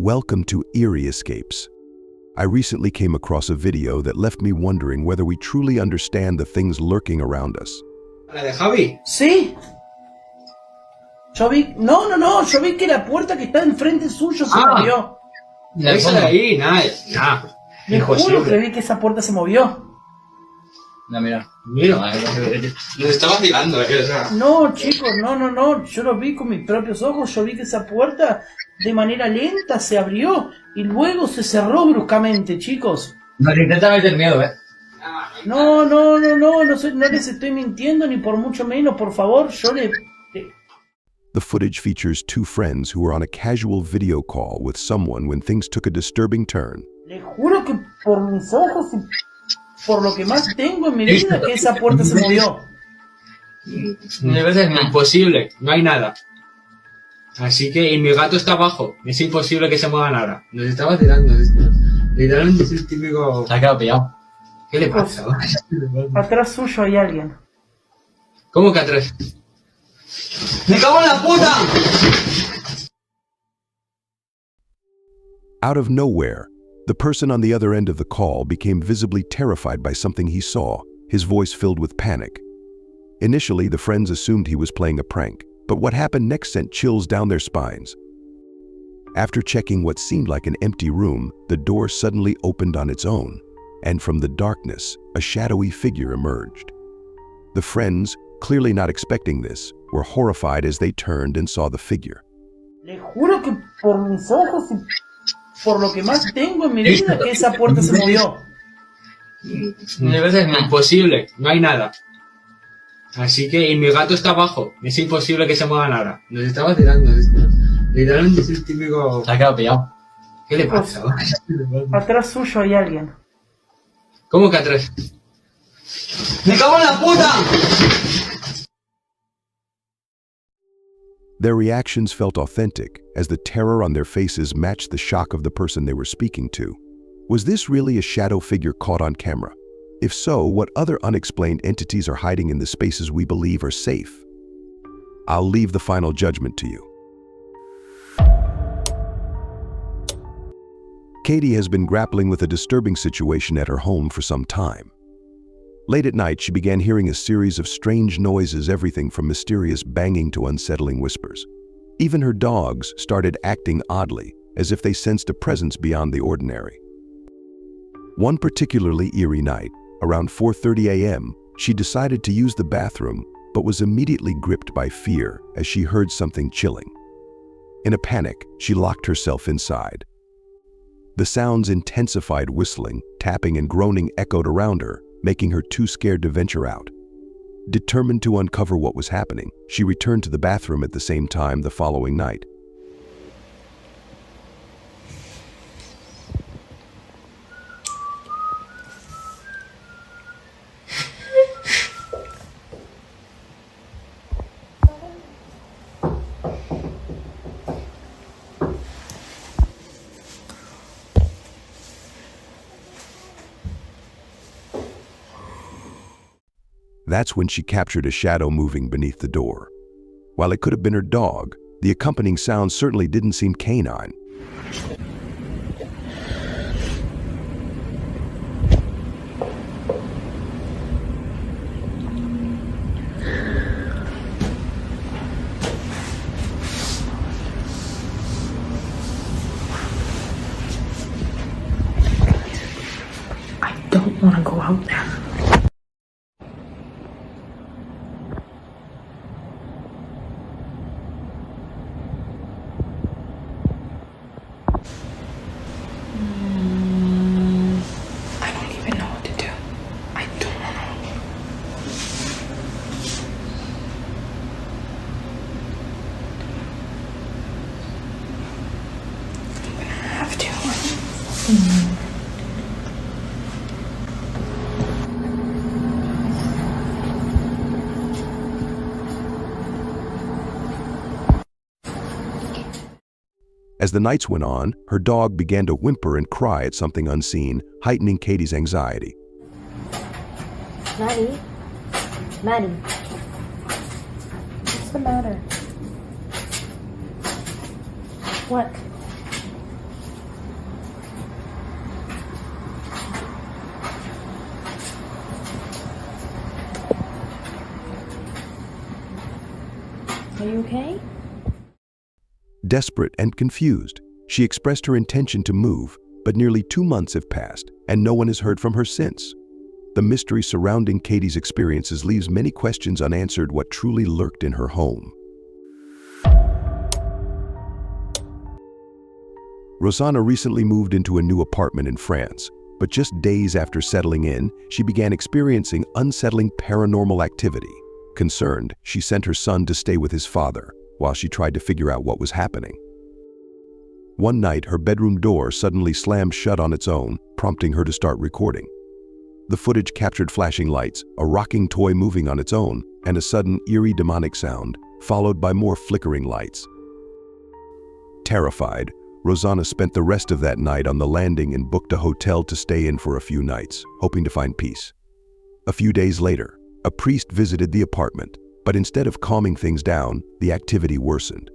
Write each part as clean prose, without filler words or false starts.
Welcome to Eerie Escapes. I recently came across a video that left me wondering whether we truly understand the things lurking around us. ¿La de Javi? Sí. Yo vi... No, yo vi que la puerta que está enfrente suyo se movió. Esa de ahí, nada. Le juro que vi que esa puerta se movió. No, mira. Nos está vacilando, o sea. No, chicos, no. Yo lo vi con mis propios ojos. Yo vi que esa puerta de manera lenta se abrió y luego se cerró bruscamente, chicos. Nos intenta meter miedo, No les estoy mintiendo ni por mucho menos, por favor, The footage features two friends who were on a casual video call with someone when things took a disturbing turn. Le juro que por mis ojos y por lo que más tengo en mi vida que esa puerta se movió. Es imposible, no hay nada. Así que, y mi gato está abajo, es imposible que se mueva nada. Nos está vacilando esto. Literalmente es el típico... Se ha quedado pillado. ¿Qué le pasa? Atrás suyo hay alguien. ¿Cómo que atrás? ¡Me cago en la puta! Out of nowhere, the person on the other end of the call became visibly terrified by something he saw, his voice filled with panic. Initially, the friends assumed he was playing a prank, but what happened next sent chills down their spines. After checking what seemed like an empty room, the door suddenly opened on its own, and from the darkness, a shadowy figure emerged. The friends, clearly not expecting this, were horrified as they turned and saw the figure. Le juro que por mis ojos y por lo que más tengo en mi vida que esa puerta se movió. Es imposible, no hay nada. Así que, y mi gato está abajo, es imposible que se mueva nada. Nos está vacilando esto. Literalmente es el típico... Se ha quedado pillado. ¿Qué le pasa? Atrás suyo hay alguien. ¿Cómo que atrás? ¡Me cago en la puta! Their reactions felt authentic, as the terror on their faces matched the shock of the person they were speaking to. Was this really a shadow figure caught on camera? If so, what other unexplained entities are hiding in the spaces we believe are safe? I'll leave the final judgment to you. Katie has been grappling with a disturbing situation at her home for some time. Late at night, she began hearing a series of strange noises, everything from mysterious banging to unsettling whispers. Even her dogs started acting oddly, as if they sensed a presence beyond the ordinary. One particularly eerie night, around 4:30 a.m., she decided to use the bathroom, but was immediately gripped by fear as she heard something chilling. In a panic, she locked herself inside. The sounds intensified, whistling, tapping, and groaning echoed around her, making her too scared to venture out. Determined to uncover what was happening, she returned to the bathroom at the same time the following night. That's when she captured a shadow moving beneath the door. While it could have been her dog, the accompanying sound certainly didn't seem canine. I don't want to go out there. As the nights went on, her dog began to whimper and cry at something unseen, heightening Katie's anxiety. Maddie? Maddie? What's the matter? What? Are you okay? Desperate and confused, she expressed her intention to move, but nearly 2 months have passed, and no one has heard from her since. The mystery surrounding Katie's experiences leaves many questions unanswered. What truly lurked in her home? Rosanna recently moved into a new apartment in France, but just days after settling in, she began experiencing unsettling paranormal activity. Concerned, she sent her son to stay with his father, while she tried to figure out what was happening. One night, her bedroom door suddenly slammed shut on its own, prompting her to start recording. The footage captured flashing lights, a rocking toy moving on its own, and a sudden eerie demonic sound, followed by more flickering lights. Terrified, Rosanna spent the rest of that night on the landing and booked a hotel to stay in for a few nights, hoping to find peace. A few days later, a priest visited the apartment, but instead of calming things down, the activity worsened.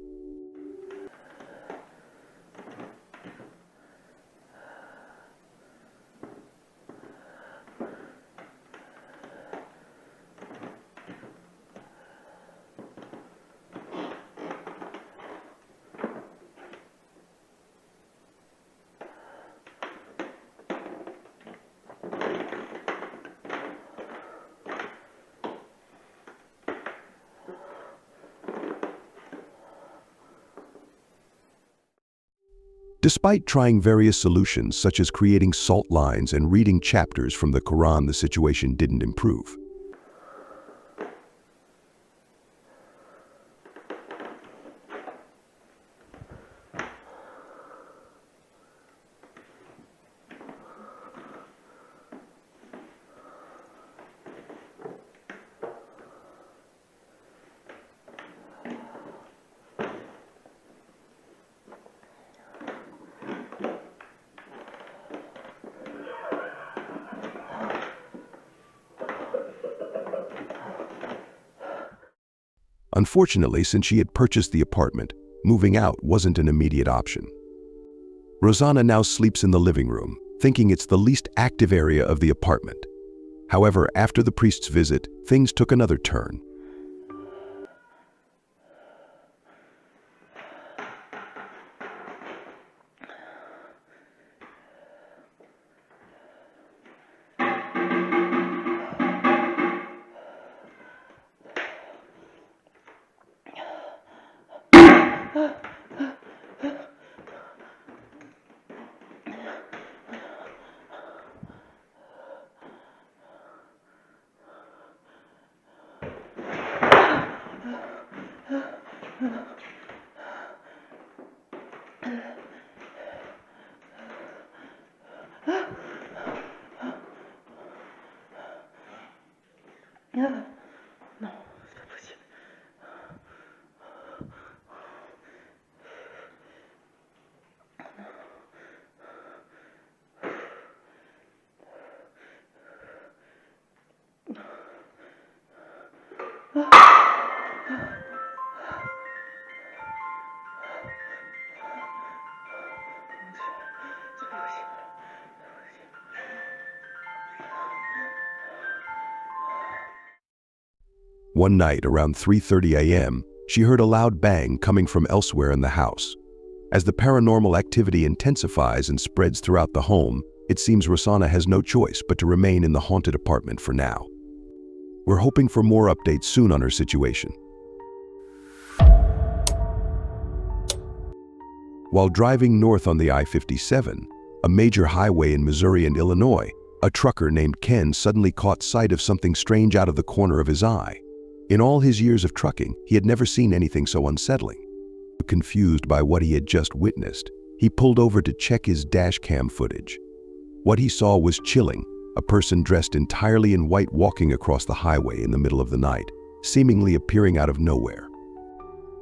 Despite trying various solutions such as creating salt lines and reading chapters from the Quran, the situation didn't improve. Unfortunately, since she had purchased the apartment, moving out wasn't an immediate option. Rosanna now sleeps in the living room, thinking it's the least active area of the apartment. However, after the priest's visit, things took another turn. One night around 3:30 a.m., she heard a loud bang coming from elsewhere in the house. As the paranormal activity intensifies and spreads throughout the home, it seems Rosanna has no choice but to remain in the haunted apartment for now. We're hoping for more updates soon on her situation. While driving north on the I-57, a major highway in Missouri and Illinois, a trucker named Ken suddenly caught sight of something strange out of the corner of his eye. In all his years of trucking, he had never seen anything so unsettling. Confused by what he had just witnessed, he pulled over to check his dash cam footage. What he saw was chilling, a person dressed entirely in white walking across the highway in the middle of the night, seemingly appearing out of nowhere.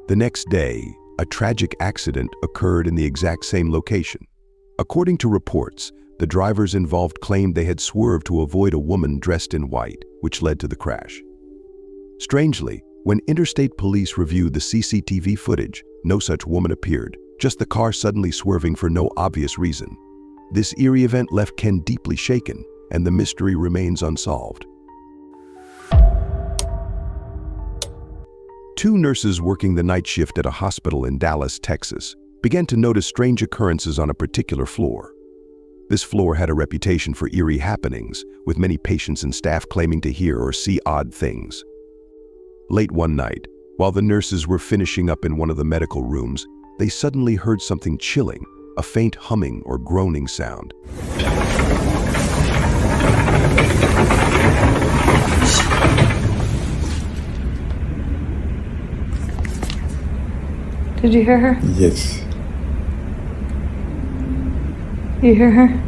The next day, a tragic accident occurred in the exact same location. According to reports, the drivers involved claimed they had swerved to avoid a woman dressed in white, which led to the crash. Strangely, when interstate police reviewed the CCTV footage, no such woman appeared, just the car suddenly swerving for no obvious reason. This eerie event left Ken deeply shaken, and the mystery remains unsolved. Two nurses working the night shift at a hospital in Dallas, Texas, began to notice strange occurrences on a particular floor. This floor had a reputation for eerie happenings, with many patients and staff claiming to hear or see odd things. Late one night, while the nurses were finishing up in one of the medical rooms, they suddenly heard something chilling, a faint humming or groaning sound. Did you hear her? Yes. You hear her?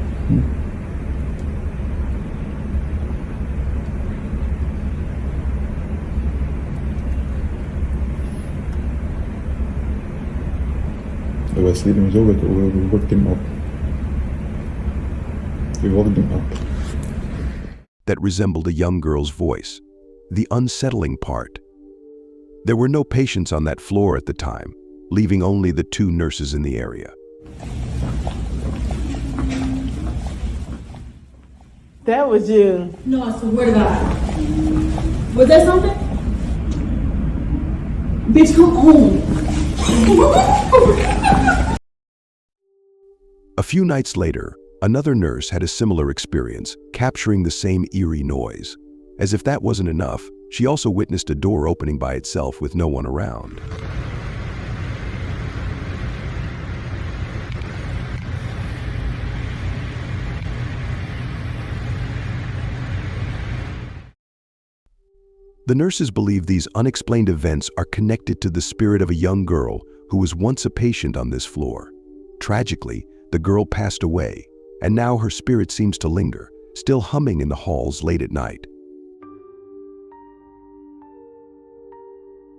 I was sleeping so but we woke him up. We woke him up. That resembled a young girl's voice. The unsettling part. There were no patients on that floor at the time, leaving only the two nurses in the area. That was you. No, I swear to God. Was that something? Bitch, come on. A few nights later, another nurse had a similar experience, capturing the same eerie noise. As if that wasn't enough, she also witnessed a door opening by itself with no one around. The nurses believe these unexplained events are connected to the spirit of a young girl who was once a patient on this floor. Tragically, the girl passed away, and now her spirit seems to linger, still humming in the halls late at night.